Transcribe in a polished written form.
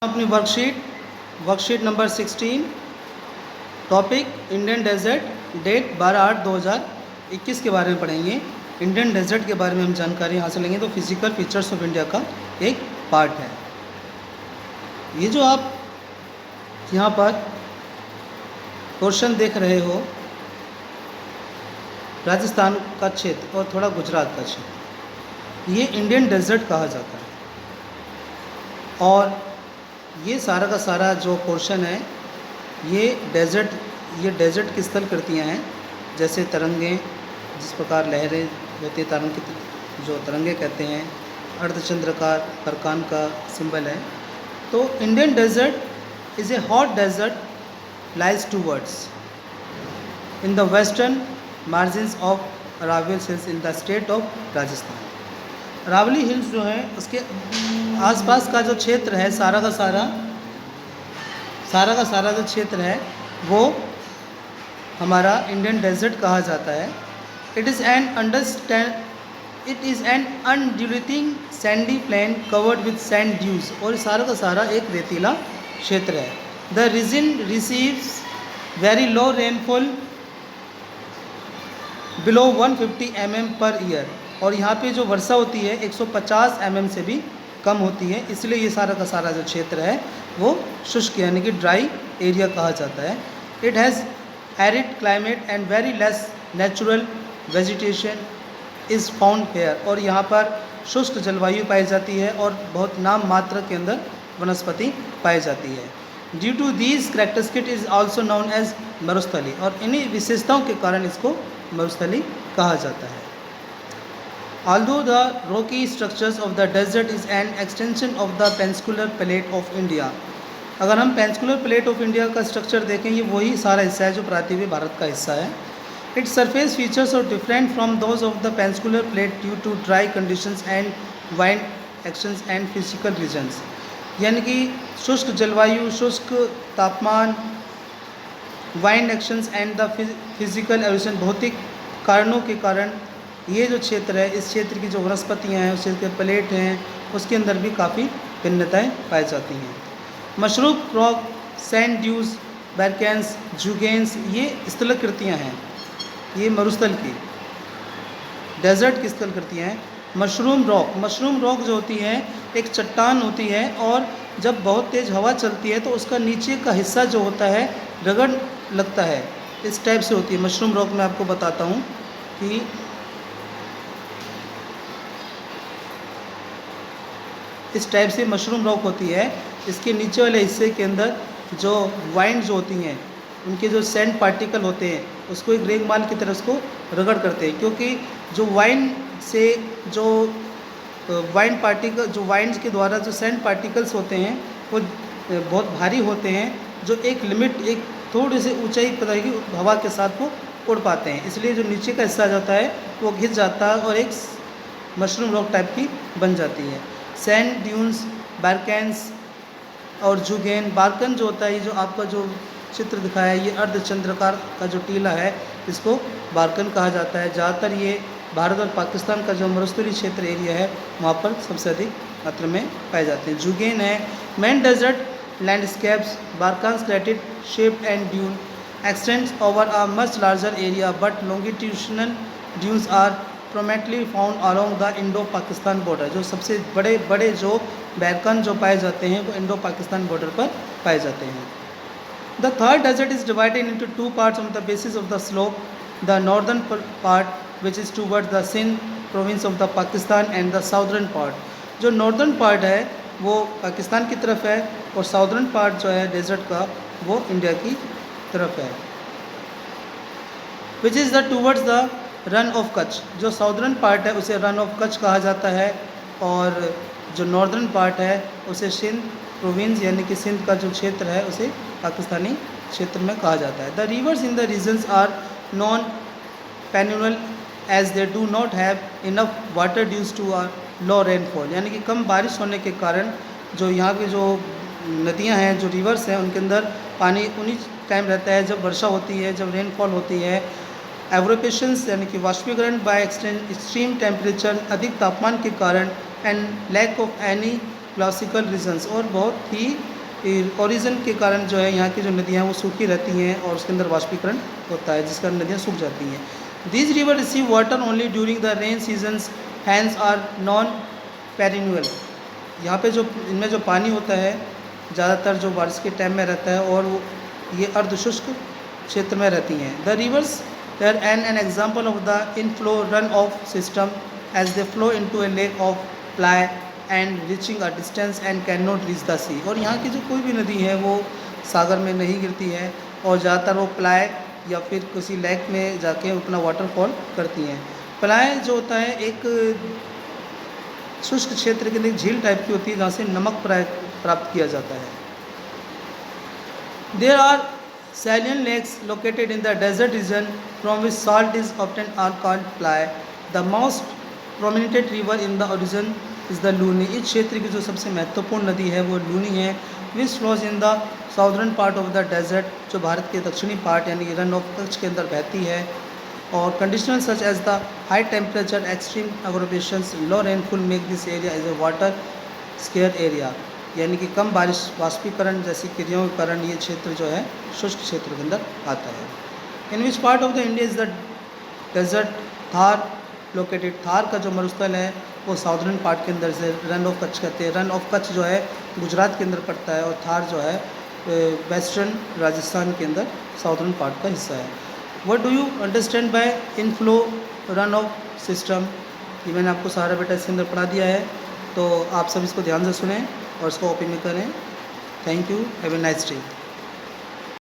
अपनी worksheet number 16, topic Indian desert, date 12/8/2021 के बारे में पढ़ेंगे। इंडियन डेजर्ट के बारे में हम जानकारी हासिल लेंगे तो फिजिकल फीचर्स ऑफ इंडिया का एक पार्ट है। ये जो आप यहाँ पर क्वेश्चन देख रहे हो, राजस्थान का क्षेत्र और थोड़ा गुजरात का क्षेत्र, ये इंडियन डेजर्ट कहा जाता है। और ये सारा का सारा जो पोर्शन है ये डेजर्ट की स्थल कृतियाँ हैं, जैसे तरंगें, जिस प्रकार लहरें होती है, तरंग जो तरंगे कहते हैं, अर्धचंद्राकार बरकान का सिंबल है। तो Indian desert is a hot desert lies towards in the western margins of Aravalli hills in the state of Rajasthan. Aravalli hills जो है उसके आसपास का जो क्षेत्र है, सारा का सारा जो क्षेत्र है वो हमारा इंडियन डेजर्ट कहा जाता है। It is an undulating sandy plain covered with sand dunes, और सारा का सारा एक रेतीला क्षेत्र है। The region receives very low rainfall below 150 mm per year, और यहाँ पे जो वर्षा होती है 150 mm से भी कम होती है, इसलिए ये सारा का सारा जो क्षेत्र है वो शुष्क यानी कि ड्राई एरिया कहा जाता है। It has arid climate and very less natural vegetation is found here, और यहाँ पर शुष्क जलवायु पाई जाती है और बहुत नाम मात्र के अंदर वनस्पति पाई जाती है। Due to these characteristic is also known as मरुस्थली, और इन्हीं विशेषताओं के कारण इसको मरुस्थली कहा जाता है। Although the rocky structures of the desert is an extension of the peninsular plate of India, अगर हम पेनिनसुलर प्लेट ऑफ इंडिया का स्ट्रक्चर देखें, ये वही सारा हिस्सा है जो प्रायद्वीपीय भारत का हिस्सा है। Its surface features are different from those of the peninsular plate due to dry conditions and wind actions and physical reasons, यानी कि शुष्क जलवायु, शुष्क तापमान, wind actions and the physical evolution, भौतिक कारणों के कारण ये जो क्षेत्र है, इस क्षेत्र की जो वनस्पतियाँ हैं, उस क्षेत्र के प्लेट हैं, उसके अंदर भी काफ़ी भिन्नताएं पाई जाती हैं। मशरूब रॉक, सैंड ड्यूज, बैरकेंस, जुगेंस, ये स्थलाकृतियाँ हैं, ये मरुस्थल की डेजर्ट की स्थलाकृतियाँ हैं। मशरूम रॉक जो होती है एक चट्टान होती है, और जब बहुत तेज़ हवा चलती है तो उसका नीचे का हिस्सा जो होता है रगड़ लगता है, इस टाइप से होती है मशरूम रॉक। मैं आपको बताता हूँ कि इस टाइप से मशरूम रॉक होती है। इसके नीचे वाले हिस्से के अंदर जो वाइंड जो होती हैं, उनके जो सैंड पार्टिकल होते हैं, उसको एक रेगमाल की तरह उसको रगड़ करते हैं, क्योंकि जो वाइंड से जो वाइंड के द्वारा जो सैंड पार्टिकल्स होते हैं वो बहुत भारी होते हैं, जो एक थोड़ी सी ऊंचाई पर की हवा के साथ वो उड़ पाते हैं, इसलिए जो नीचे का हिस्सा जाता है वो घिस जाता है और एक मशरूम रॉक टाइप की बन जाती है। सैंड ड्यून्स, बारकेंस और जुगेन, बारकन जो होता है, ये जो आपका जो चित्र दिखाया है, ये अर्धचंद्राकार का जो टीला है, इसको बारकन कहा जाता है। ज़्यादातर ये भारत और पाकिस्तान का जो मरुस्थलीय क्षेत्र एरिया है वहाँ पर सबसे अधिक मात्रा में पाए जाते हैं। जुगेन है main desert landscapes, barchan slated shape and dune extends over a much larger area but longitudinal dunes are prominently found along the Indo Pakistan border. जो सबसे बड़े बड़े जो बैरकन जो पाए जाते हैं वो इंडो पाकिस्तान बॉर्डर पर पाए जाते हैं। The third desert is divided into two parts on the basis of the slope, the northern part which is toward the Sindh province of the Pakistan and the southern part. जो नॉर्दर्न पार्ट है वो पाकिस्तान की तरफ है, और साउदर्न पार्ट जो है desert का वो इंडिया की तरफ है। Which is the towards the run of Kutch. जो साउदर्न पार्ट है उसे रन ऑफ कच्छ कहा जाता है, और जो नॉर्दर्न पार्ट है उसे सिंध प्रोविंस यानी कि सिंध का जो क्षेत्र है उसे पाकिस्तानी क्षेत्र में कहा जाता है। The rivers in the regions are non perennial as they do not have enough water due to a low rainfall, यानी कि कम बारिश होने के कारण जो यहाँ की जो नदियाँ हैं, जो रिवर्स हैं, उनके अंदर पानी उन्हीं टाइम रहता है जब वर्षा होती है, जब रेनफॉल होती है। एवरोपेशंस यानी कि वाष्पीकरण बाय एक्सट्रीम टेम्परेचर, अधिक तापमान के कारण, and lack of any classical reasons, और बहुत ही ओरिजिन के कारण जो है यहाँ की जो नदियाँ वो सूखी रहती हैं और उसके अंदर वाष्पीकरण होता है, जिस कारण नदियाँ सूख जाती हैं। These river receive water only during the rain seasons hence are non perennial. यहाँ पे जो इनमें जो पानी होता है ज़्यादातर जो बारिश के टाइम में रहता है और वो ये अर्धशुष्क क्षेत्र में रहती हैं। The rivers are an example of the inflow run off system as they flow into a lake of playa and reaching a distance and can not reach the sea. और यहाँ की जो कोई भी नदी है वो सागर में नहीं गिरती है और ज़्यादातर वो प्लाई या फिर किसी लेक में जाके अपना वाटरफॉल करती हैं। प्लाई जो होता है एक शुष्क क्षेत्र के लिए झील टाइप की होती है जहाँ से नमक प्राप्त किया जाता है। There are saline lakes located in the desert region from which salt is often called fly. The most prominent river in the origin is the Luni. इस क्षेत्र की जो सबसे महत्वपूर्ण नदी है वो लूनी है, which flows in the southern part of the desert, जो भारत के दक्षिणी पार्ट यानी रन ऑफ कच्छ के अंदर बहती है। और conditional such as the high temperature, extreme evaporations, low rainfall make this area as a water scare area, यानी कि कम बारिश, वाष्पीकरण जैसी क्रियाओं के कारण ये क्षेत्र जो है शुष्क क्षेत्र के अंदर आता है। In which part of the India is the desert Thar located. Thar का जो मरुस्थल है वो साउदर्न पार्ट के अंदर से रन ऑफ कच्छ कहते हैं। रन ऑफ कच्छ जो है गुजरात के अंदर पड़ता है और थार जो है वेस्टर्न राजस्थान के अंदर साउदर्न पार्ट का हिस्सा है। What do you understand by inflow run off system, ये मैंने आपको सारा बेटा इसके अंदर पढ़ा दिया है, तो आप सब इसको ध्यान से सुनें और इसको कॉपी में करें। Thank you, have a nice day.